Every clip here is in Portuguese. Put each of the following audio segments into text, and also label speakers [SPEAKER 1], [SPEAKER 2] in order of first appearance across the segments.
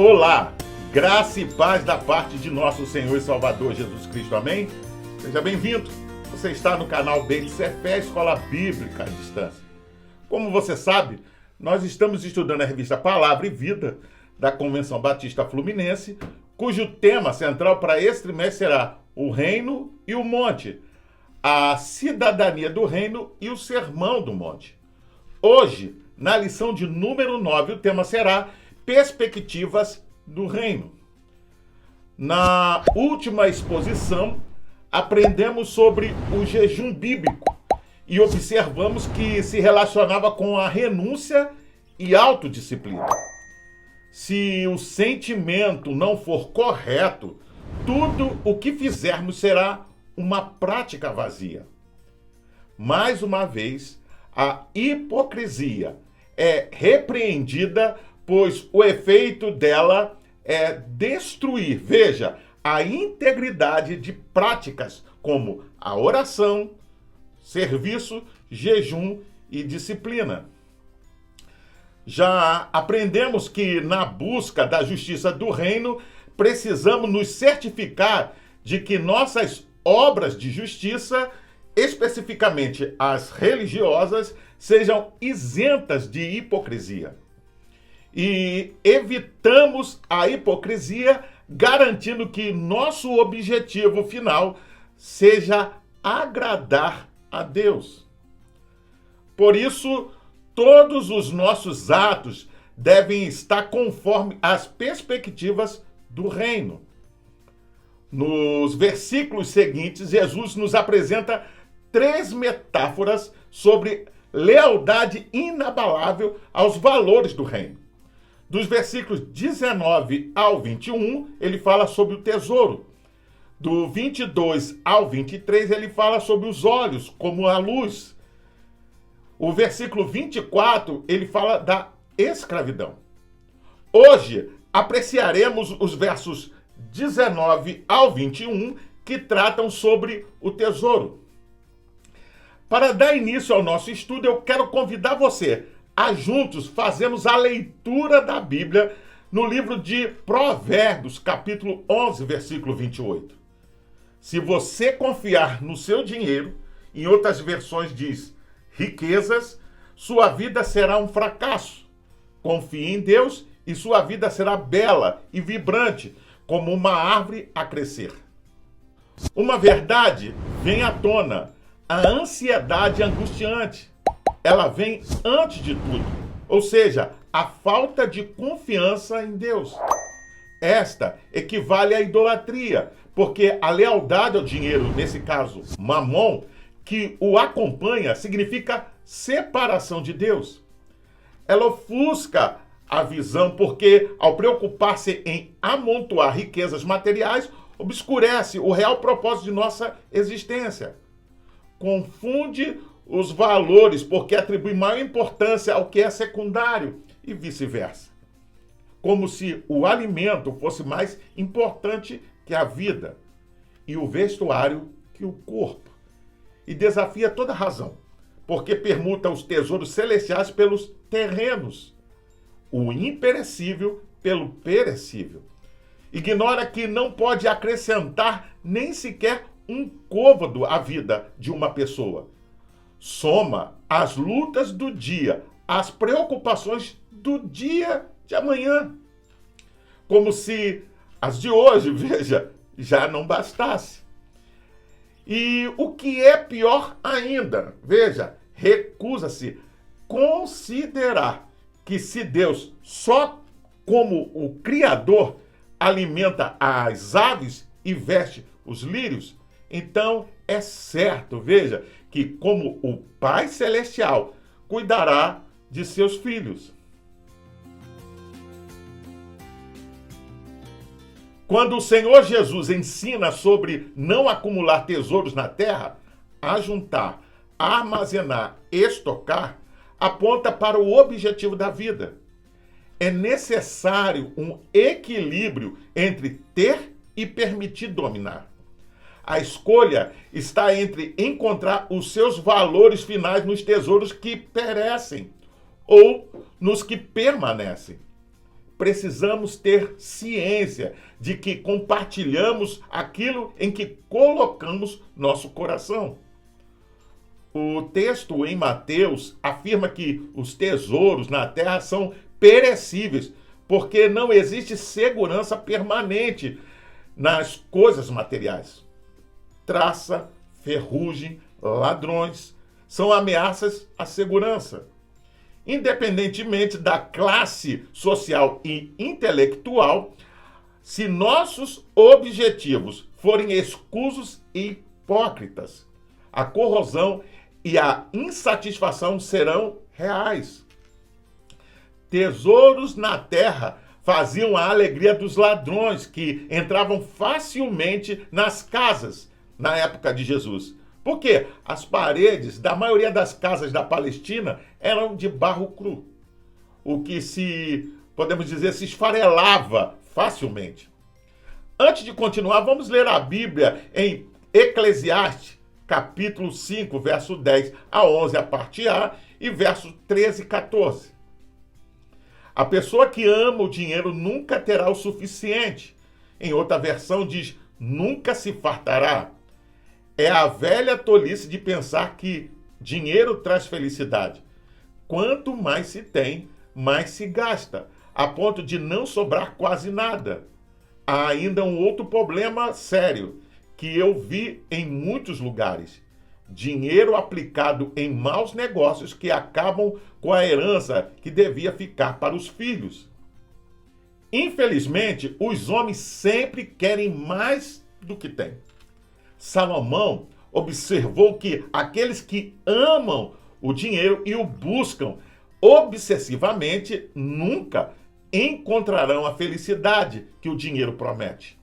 [SPEAKER 1] Olá, graça e paz da parte de nosso Senhor e Salvador Jesus Cristo, amém? Seja bem-vindo, você está no canal BNCFE, Escola Bíblica à Distância. Como você sabe, nós estamos estudando a revista Palavra e Vida da Convenção Batista Fluminense, cujo tema central para esse trimestre será o Reino e o Monte, a cidadania do Reino e o Sermão do Monte. Hoje, na lição de número 9, o tema será Perspectivas do Reino. Na última exposição, aprendemos sobre o jejum bíblico e observamos que se relacionava com a renúncia e autodisciplina. Se o sentimento não for correto, tudo o que fizermos será uma prática vazia. Mais uma vez, a hipocrisia é repreendida, pois o efeito dela é destruir, veja, a integridade de práticas como a oração, serviço, jejum e disciplina. Já aprendemos que na busca da justiça do reino, precisamos nos certificar de que nossas obras de justiça, especificamente as religiosas, sejam isentas de hipocrisia. E evitamos a hipocrisia, garantindo que nosso objetivo final seja agradar a Deus. Por isso, todos os nossos atos devem estar conforme as perspectivas do reino. Nos versículos seguintes, Jesus nos apresenta 3 metáforas sobre lealdade inabalável aos valores do reino. Dos versículos 19 ao 21, ele fala sobre o tesouro. Do 22 ao 23, ele fala sobre os olhos, como a luz. O versículo 24, ele fala da escravidão. Hoje, apreciaremos os versos 19 ao 21, que tratam sobre o tesouro. Para dar início ao nosso estudo, eu quero convidar você a juntos fazermos a leitura da Bíblia no livro de Provérbios, capítulo 11, versículo 28. Se você confiar no seu dinheiro, em outras versões diz riquezas, sua vida será um fracasso. Confie em Deus e sua vida será bela e vibrante, como uma árvore a crescer. Uma verdade vem à tona, a ansiedade angustiante. Ela vem antes de tudo, ou seja, a falta de confiança em Deus. Esta equivale à idolatria, porque a lealdade ao dinheiro, nesse caso, mamon, que o acompanha, significa separação de Deus. Ela ofusca a visão, porque ao preocupar-se em amontoar riquezas materiais, obscurece o real propósito de nossa existência. Confunde os valores, porque atribui maior importância ao que é secundário e vice-versa. Como se o alimento fosse mais importante que a vida e o vestuário que o corpo. E desafia toda razão, porque permuta os tesouros celestiais pelos terrenos, o imperecível pelo perecível. Ignora que não pode acrescentar nem sequer um côvado à vida de uma pessoa. Soma as lutas do dia, as preocupações do dia de amanhã. Como se as de hoje, veja, já não bastasse. E o que é pior ainda, veja, recusa-se considerar que se Deus, só como o Criador, alimenta as aves e veste os lírios, então é certo, veja, que como o Pai Celestial cuidará de seus filhos. Quando o Senhor Jesus ensina sobre não acumular tesouros na terra, ajuntar, armazenar, estocar, aponta para o objetivo da vida. É necessário um equilíbrio entre ter e permitir dominar. A escolha está entre encontrar os seus valores finais nos tesouros que perecem ou nos que permanecem. precisamos ter ciência de que compartilhamos aquilo em que colocamos nosso coração. O texto em Mateus afirma que os tesouros na terra são perecíveis, porque não existe segurança permanente nas coisas materiais. Traça, ferrugem, ladrões são ameaças à segurança. Independentemente da classe social e intelectual, se nossos objetivos forem escusos e hipócritas, a corrosão e a insatisfação serão reais. Tesouros na terra faziam a alegria dos ladrões que entravam facilmente nas casas na época de Jesus. Porque as paredes da maioria das casas da Palestina eram de barro cru, o que podemos dizer, se esfarelava facilmente. Antes de continuar, vamos ler a Bíblia em Eclesiastes, capítulo 5, verso 10 a 11, a parte A, e verso 13 e 14. A pessoa que ama o dinheiro nunca terá o suficiente. Em outra versão diz, nunca se fartará. É a velha tolice de pensar que dinheiro traz felicidade. Quanto mais se tem, mais se gasta, a ponto de não sobrar quase nada. Há ainda um outro problema sério, que eu vi em muitos lugares. Dinheiro aplicado em maus negócios que acabam com a herança que devia ficar para os filhos. Infelizmente, os homens sempre querem mais do que têm. Salomão observou que aqueles que amam o dinheiro e o buscam obsessivamente nunca encontrarão a felicidade que o dinheiro promete.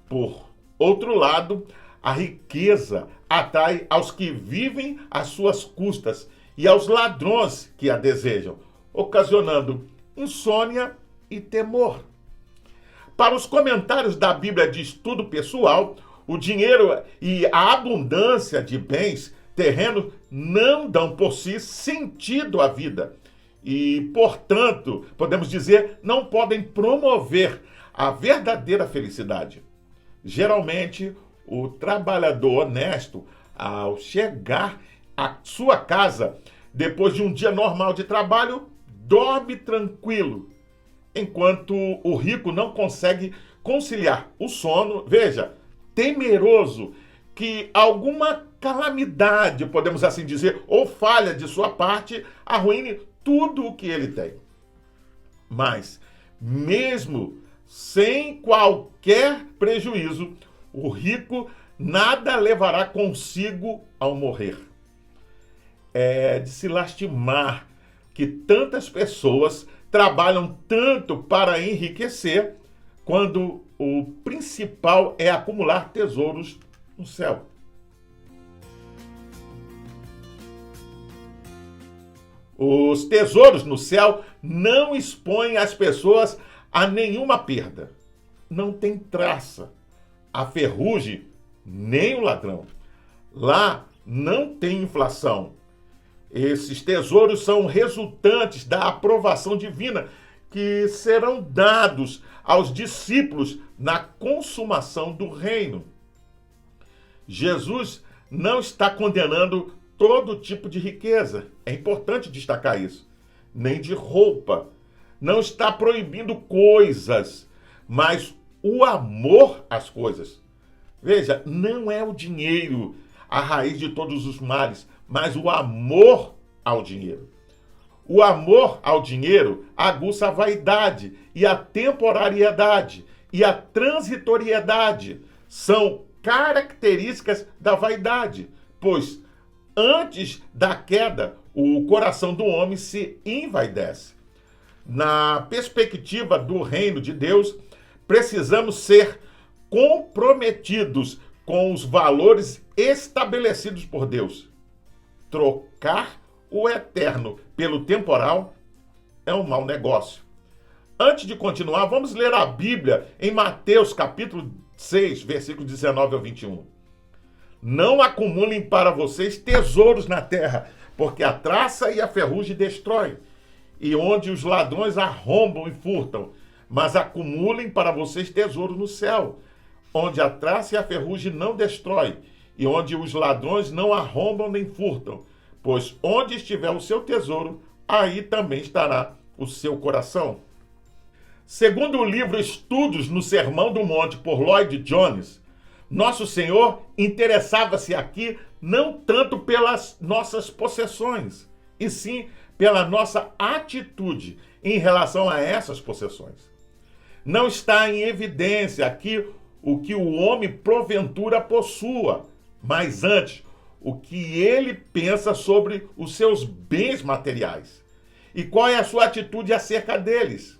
[SPEAKER 1] Por outro lado, a riqueza atrai aos que vivem às suas custas e aos ladrões que a desejam, ocasionando insônia e temor. Para os comentários da Bíblia de estudo pessoal, o dinheiro e a abundância de bens terrenos não dão por si sentido à vida e, portanto, podemos dizer, não podem promover a verdadeira felicidade. Geralmente, o trabalhador honesto, ao chegar à sua casa, depois de um dia normal de trabalho, dorme tranquilo, enquanto o rico não consegue conciliar o sono, veja, temeroso que alguma calamidade, podemos assim dizer, ou falha de sua parte, arruine tudo o que ele tem. Mas, mesmo sem qualquer prejuízo, o rico nada levará consigo ao morrer. É de se lastimar que tantas pessoas trabalham tanto para enriquecer, quando o principal é acumular tesouros no céu. Os tesouros no céu não expõem as pessoas a nenhuma perda. Não tem traça, a ferrugem, nem o ladrão. Lá não tem inflação. Esses tesouros são resultantes da aprovação divina que serão dados aos discípulos na consumação do reino. Jesus não está condenando todo tipo de riqueza, é importante destacar isso, nem de roupa. Não está proibindo coisas, mas o amor às coisas. Veja, não é o dinheiro a raiz de todos os males, mas o amor ao dinheiro. O amor ao dinheiro aguça a vaidade e a temporariedade e a transitoriedade. São características da vaidade, pois antes da queda, o coração do homem se envaidece. Na perspectiva do reino de Deus, precisamos ser comprometidos com os valores estabelecidos por Deus. Trocar o eterno pelo temporal é um mau negócio. Antes de continuar, vamos ler a Bíblia em Mateus capítulo 6, versículos 19 ao 21. Não acumulem para vocês tesouros na terra, porque a traça e a ferrugem destroem, e onde os ladrões arrombam e furtam. mas acumulem para vocês tesouro no céu, onde a traça e a ferrugem não destrói, e onde os ladrões não arrombam nem furtam. Pois onde estiver o seu tesouro, aí também estará o seu coração. Segundo o livro Estudos no Sermão do Monte, por Lloyd Jones, nosso Senhor interessava-se aqui não tanto pelas nossas possessões, e sim pela nossa atitude em relação a essas possessões. Não está em evidência aqui o que o homem porventura possua, mas antes, o que ele pensa sobre os seus bens materiais. E qual é a sua atitude acerca deles?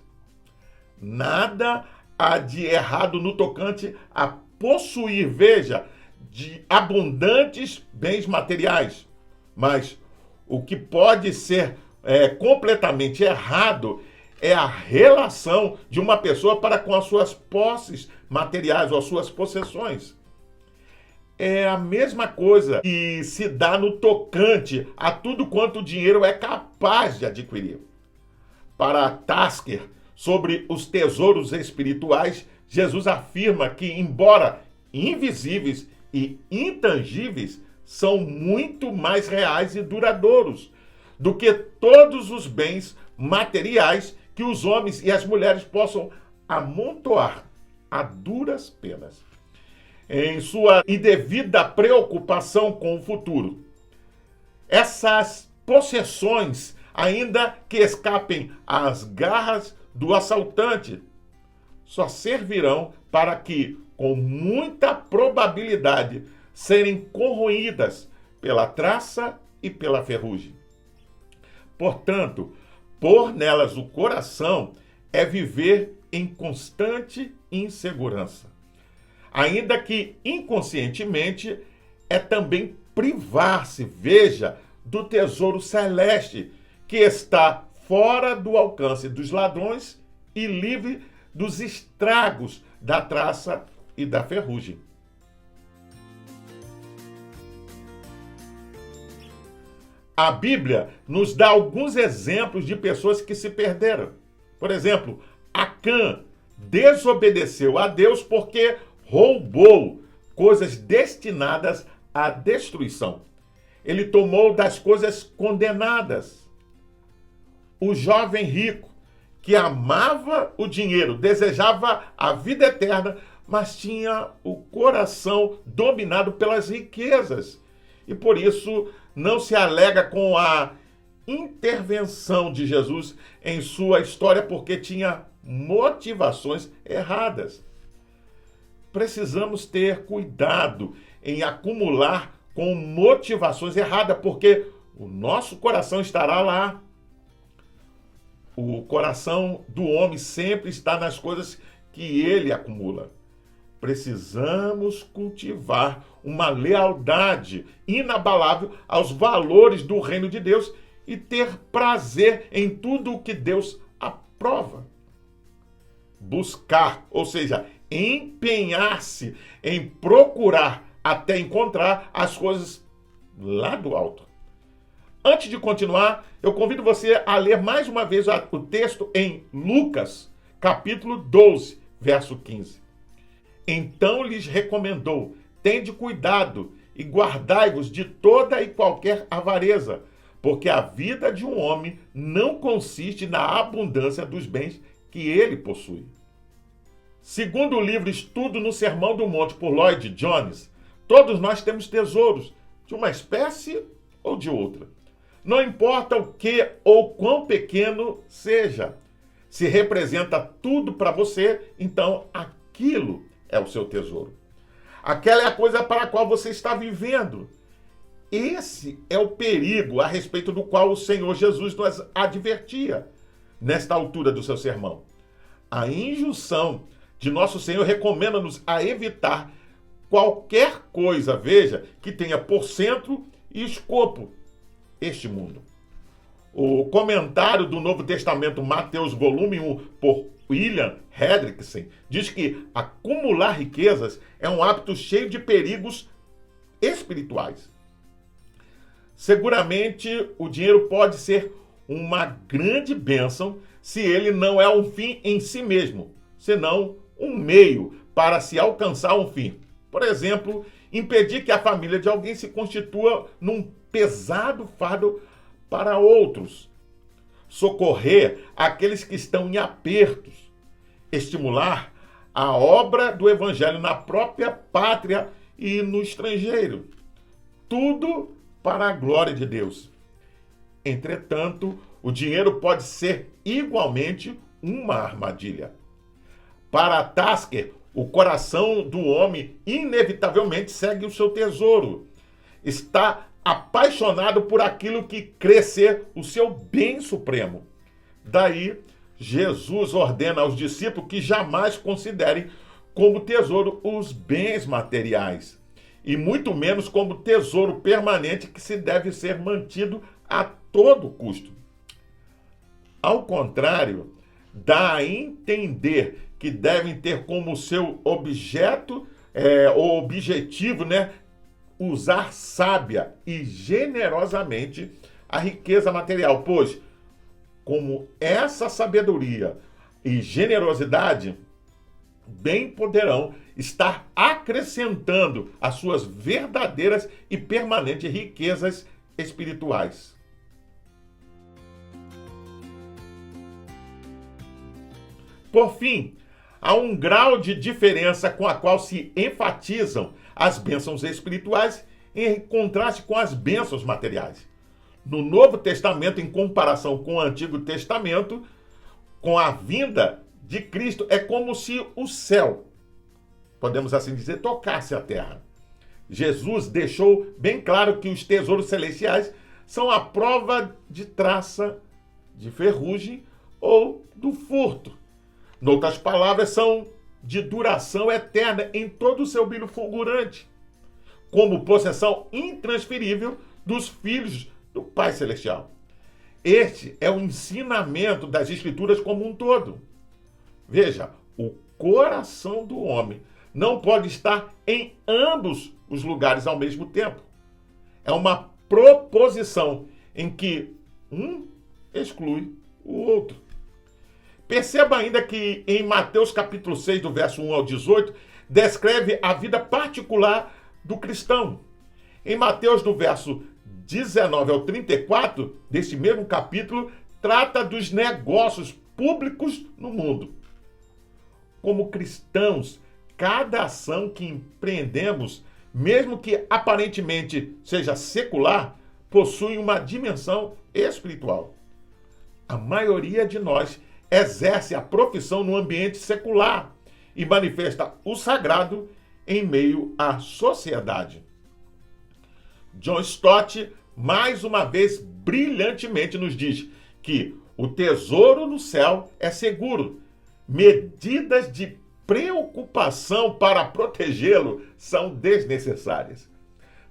[SPEAKER 1] Nada há de errado no tocante a possuir, veja, de abundantes bens materiais. Mas o que pode ser completamente errado é a relação de uma pessoa para com as suas posses materiais ou as suas possessões. É a mesma coisa que se dá no tocante a tudo quanto o dinheiro é capaz de adquirir. Para Tasker, sobre os tesouros espirituais, Jesus afirma que, embora invisíveis e intangíveis, são muito mais reais e duradouros do que todos os bens materiais que os homens e as mulheres possam amontoar a duras penas. Em sua indevida preocupação com o futuro, essas possessões, ainda que escapem às garras do assaltante, só servirão para que, com muita probabilidade, serem corroídas pela traça e pela ferrugem. Portanto, pôr nelas o coração é viver em constante insegurança. Ainda que inconscientemente, é também privar-se, veja, do tesouro celeste, que está fora do alcance dos ladrões e livre dos estragos da traça e da ferrugem. A Bíblia nos dá alguns exemplos de pessoas que se perderam. Por exemplo, Acã desobedeceu a Deus porque roubou coisas destinadas à destruição. Ele tomou das coisas condenadas. O jovem rico, que amava o dinheiro, desejava a vida eterna, mas tinha o coração dominado pelas riquezas. E por isso não se alega com a intervenção de Jesus em sua história, porque tinha motivações erradas. Precisamos ter cuidado em acumular com motivações erradas, porque o nosso coração estará lá. O coração do homem sempre está nas coisas que ele acumula. Precisamos cultivar uma lealdade inabalável aos valores do reino de Deus e ter prazer em tudo o que Deus aprova. Buscar, ou seja, empenhar-se em procurar até encontrar as coisas lá do alto. Antes de continuar, eu convido você a ler mais uma vez o texto em Lucas, capítulo 12, verso 15. Então lhes recomendou: tende cuidado e guardai-vos de toda e qualquer avareza, porque a vida de um homem não consiste na abundância dos bens que ele possui. Segundo o livro Estudo no Sermão do Monte, por Lloyd Jones, todos nós temos tesouros, de uma espécie ou de outra. Não importa o que ou quão pequeno seja. Se representa tudo para você, então aquilo é o seu tesouro. Aquela é a coisa para a qual você está vivendo. Esse é o perigo a respeito do qual o Senhor Jesus nos advertia nesta altura do seu sermão. A injunção de nosso Senhor recomenda-nos a evitar qualquer coisa, veja, que tenha por centro e escopo este mundo. O comentário do Novo Testamento, Mateus, volume 1, por William Hendrickson, diz que acumular riquezas é um hábito cheio de perigos espirituais. Seguramente, o dinheiro pode ser uma grande bênção se ele não é um fim em si mesmo, senão um meio para se alcançar um fim. Por exemplo, impedir que a família de alguém se constitua num pesado fardo para outros. Socorrer aqueles que estão em apertos. Estimular a obra do evangelho na própria pátria e no estrangeiro. Tudo para a glória de Deus. Entretanto, o dinheiro pode ser igualmente uma armadilha. Para Tasker, o coração do homem inevitavelmente segue o seu tesouro. Está apaixonado por aquilo que crê ser o seu bem supremo. Daí, Jesus ordena aos discípulos que jamais considerem como tesouro os bens materiais, e muito menos como tesouro permanente que se deve ser mantido a todo custo. Ao contrário, dá a entender que devem ter como seu objeto, ou objetivo, usar sábia e generosamente a riqueza material, pois, como essa sabedoria e generosidade bem poderão estar acrescentando as suas verdadeiras e permanentes riquezas espirituais. Por fim, há um grau de diferença com a qual se enfatizam as bênçãos espirituais em contraste com as bênçãos materiais. No Novo Testamento, em comparação com o Antigo Testamento, com a vinda de Cristo, é como se o céu, podemos assim dizer, tocasse a terra. Jesus deixou bem claro que os tesouros celestiais são a prova de traça, de ferrugem ou do furto. Noutras palavras, são de duração eterna em todo o seu brilho fulgurante, como possessão intransferível dos filhos do Pai Celestial. Este é o ensinamento das Escrituras como um todo. Veja, o coração do homem não pode estar em ambos os lugares ao mesmo tempo. É uma proposição em que um exclui o outro. Perceba ainda que em Mateus capítulo 6, do verso 1 ao 18, descreve a vida particular do cristão. Em Mateus, do verso 19 ao 34, desse mesmo capítulo, trata dos negócios públicos no mundo. Como cristãos, cada ação que empreendemos, mesmo que aparentemente seja secular, possui uma dimensão espiritual. A maioria de nós exerce a profissão no ambiente secular e manifesta o sagrado em meio à sociedade. John Stott, mais uma vez, brilhantemente nos diz que o tesouro no céu é seguro. Medidas de preocupação para protegê-lo são desnecessárias.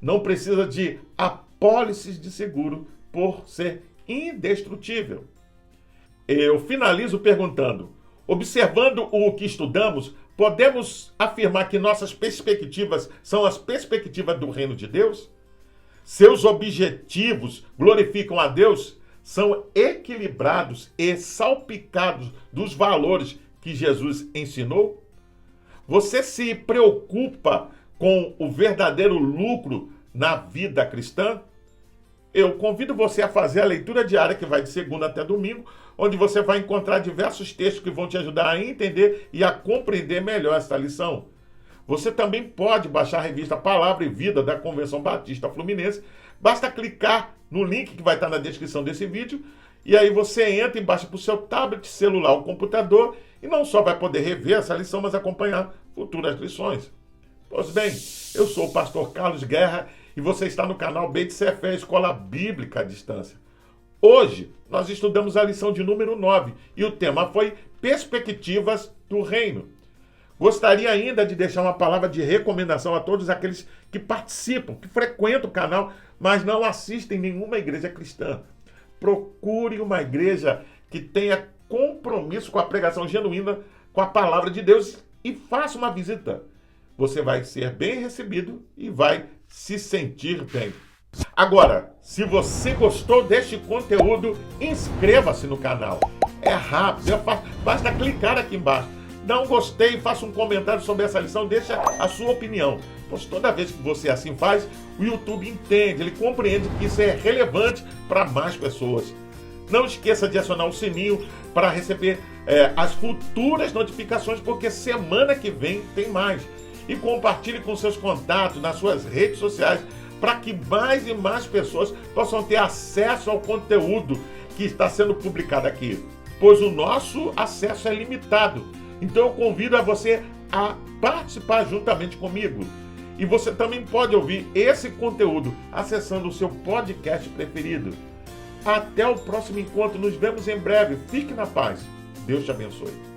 [SPEAKER 1] Não precisa de apólices de seguro por ser indestrutível. Eu finalizo perguntando: observando o que estudamos, podemos afirmar que nossas perspectivas são as perspectivas do reino de Deus? Seus objetivos glorificam a Deus? São equilibrados e salpicados dos valores que Jesus ensinou? Você se preocupa com o verdadeiro lucro na vida cristã? Eu convido você a fazer a leitura diária, que vai de segunda até domingo, onde você vai encontrar diversos textos que vão te ajudar a entender e a compreender melhor esta lição. Você também pode baixar a revista Palavra e Vida da Convenção Batista Fluminense. Basta clicar no link que vai estar na descrição desse vídeo, e aí você entra e baixa para o seu tablet, celular ou computador, e não só vai poder rever essa lição, mas acompanhar futuras lições. Pois bem, eu sou o pastor Carlos Guerra, e você está no canal Beit Sefer, Escola Bíblica à Distância. Hoje, nós estudamos a lição de número 9, e o tema foi Perspectivas do Reino. Gostaria ainda de deixar uma palavra de recomendação a todos aqueles que participam, que frequentam o canal, mas não assistem nenhuma igreja cristã. Procure uma igreja que tenha compromisso com a pregação genuína, com a palavra de Deus, e faça uma visita. Você vai ser bem recebido e vai se sentir bem. Agora, se você gostou deste conteúdo, inscreva-se no canal. É rápido, basta clicar aqui embaixo. Dá um gostei, faça um comentário sobre essa lição, deixa a sua opinião. Pois toda vez que você assim faz, o YouTube entende, ele compreende que isso é relevante para mais pessoas. Não esqueça de acionar o sininho para receber as futuras notificações, porque semana que vem tem mais. E compartilhe com seus contatos nas suas redes sociais, para que mais e mais pessoas possam ter acesso ao conteúdo que está sendo publicado aqui. Pois o nosso acesso é limitado. Então eu convido a você a participar juntamente comigo. E você também pode ouvir esse conteúdo acessando o seu podcast preferido. Até o próximo encontro, nos vemos em breve. Fique na paz. Deus te abençoe.